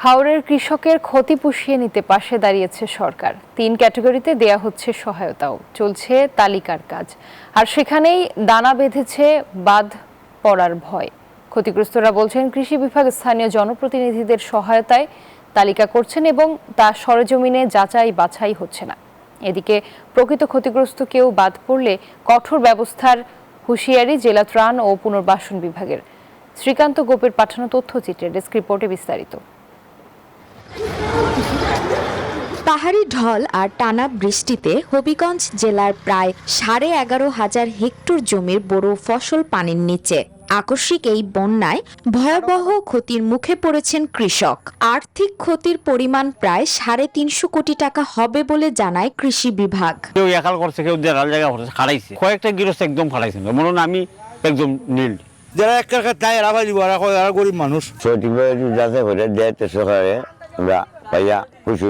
হাওরের কৃষকের ক্ষতি পুষিয়ে নিতে পাশে দাঁড়িয়েছে সরকার। 3 ক্যাটাগরিতে দেয়া হচ্ছে সহায়তাও, চলছে তালিকার কাজ। আর সেখানেই দানা বেঁধেছে বাদ পড়ার ভয়। ক্ষতিগ্রস্তরা বলছেন কৃষি বিভাগ স্থানীয় জনপ্রতিনিধিদের সহায়তায় তালিকা করছেন এবং তা সরেজমিনে যাচাই বাছাই হচ্ছে না। এদিকে প্রকৃত ক্ষতিগ্রস্ত কেউ বাদ পড়লে কঠোর ব্যবস্থার হুঁশিয়ারি জেলা ত্রাণ ও পুনর্বাসন বিভাগের। শ্রীকান্ত গোপের পাঠানো তথ্যচিত্রে ডেস্ক রিপোর্টে বিস্তারিত। পাহাড়ি ঢল আর টানা বৃষ্টিতে হবিগঞ্জ জেলার প্রায় 11,500 হেক্টর জমির বোরো ফসল পানির নিচে। আকস্মিক এই বন্যায় ভয়াবহ ক্ষতির মুখে পড়েছেন কৃষক। আর্থিক ক্ষতির পরিমাণ প্রায় 350 কোটি টাকা হবে বলে জানায় কৃষি বিভাগ। কেউ একাল করছে, কেউ দেড়াল জায়গা করছে, খাড়াইছে, কয়েকটা গৃহস্থ একদম খাড়াইছে, মনে আমি একদম নীল। যারা এক কাকা তাই এরা গরিব মানুষ সঠিকভাবে যাতে করে দেয় সরকারে আমরা পাইয়া খুশি।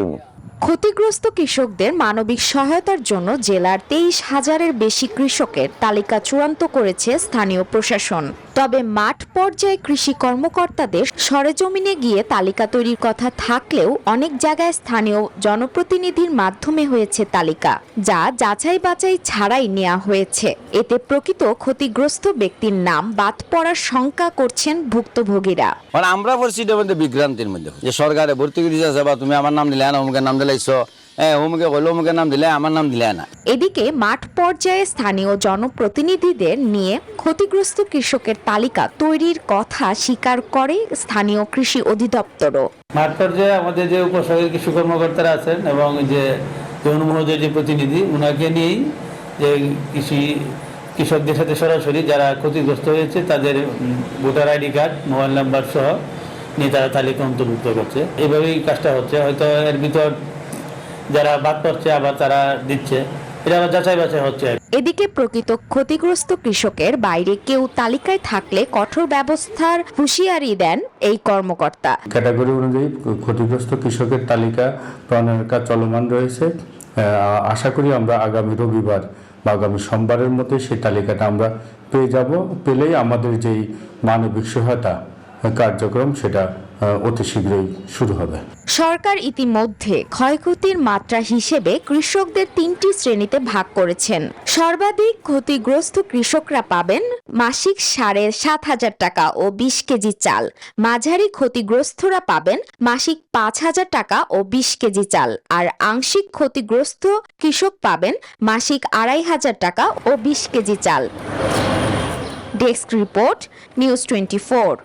ক্ষতিগ্রস্ত কৃষকদের মানবিক সহায়তার জন্য জেলার 23,000-এর বেশি কৃষকের তালিকা চূড়ান্ত করেছে স্থানীয় প্রশাসন। তবে মাঠ পর্যায়ে কৃষি কর্মকর্তাদের সরেজমিনে গিয়ে তালিকা তৈরির কথা থাকলেও অনেক জায়গায় স্থানীয় জনপ্রতিনিধির মাধ্যমে হয়েছে তালিকা, যা যাচাই বাছাই ছাড়াই নেওয়া হয়েছে। এতে প্রকৃত ক্ষতিগ্রস্ত ব্যক্তির নাম বাদ পড়ার শঙ্কা করছেন ভুক্তভোগীরা। মানে আমরা পরিস্থিতির মধ্যে বিভ্রান্তির মধ্যে, যে সরকারে ভর্তি করে দিয়েছে বা তুমি আমার নাম দিলে না, অমুকের নাম দিলাইছো, অমুকে কইলো অমুকের নাম দিলে আমার নাম দিলে না। এদিকে মাঠ পর্যায়ে স্থানীয় জনপ্রতিনিধিদের নিয়ে ক্ষতিগ্রস্ত কৃষকের তালিকা তৈরির কথা স্বীকার করে স্থানীয় কৃষি অধিদপ্তরও। মাঠ পর্যায়ে আমাদের যে উপসহকারী কৃষি কর্মকর্তারা আছেন এবং যে অনুমোদনের যে প্রতিনিধি, ওনাকে নিয়েই যে কৃষকদের সাথে সরাসরি যারা ক্ষতিগ্রস্ত হয়েছে তাদের voter ID card, mobile number সহ নিয়ে তারা তালিকা অন্তর্ভুক্ত করছে। এভাবেই কাজটা হচ্ছে। হয়তো এর ভিতর যারা বাদ পড়ছে আবার তারা দিচ্ছে, এটা আবার যাচাই বাছাই হচ্ছে। এদিকে প্রকৃত ক্ষতিগ্রস্ত কৃষকের বাইরে কেউ তালিকায় থাকলে কঠোর ব্যবস্থার হুঁশিয়ারি দেন এই কর্মকর্তা। ক্যাটাগরি অনুযায়ী ক্ষতিগ্রস্ত কৃষকের তালিকা প্রণয়নের কাজ চলমান রয়েছে। আশা করি আমরা আগামী রবিবার বা আগামী সোমবারের মধ্যে সেই তালিকাটা আমরা পেয়ে যাব। পেলেই আমাদের যেই মানবিক সহায়তা কার্যক্রম সেটা অতি শীঘ্রই শুরু হবে। সরকার ইতিমধ্যে ক্ষয়ক্ষতির মাত্রা হিসেবে কৃষকদের 3টি শ্রেণীতে ভাগ করেছেন। সর্বাধিক ক্ষতিগ্রস্ত কৃষকরা পাবেন মাসিক 7,500 টাকা ও 20 কেজি চাল। মাঝারি ক্ষতিগ্রস্তরা পাবেন মাসিক 5,000 টাকা ও 20 কেজি চাল। আর আংশিক ক্ষতিগ্রস্ত কৃষক পাবেন মাসিক 2,500 টাকা ও 20 কেজি চাল। Desk report, news 24।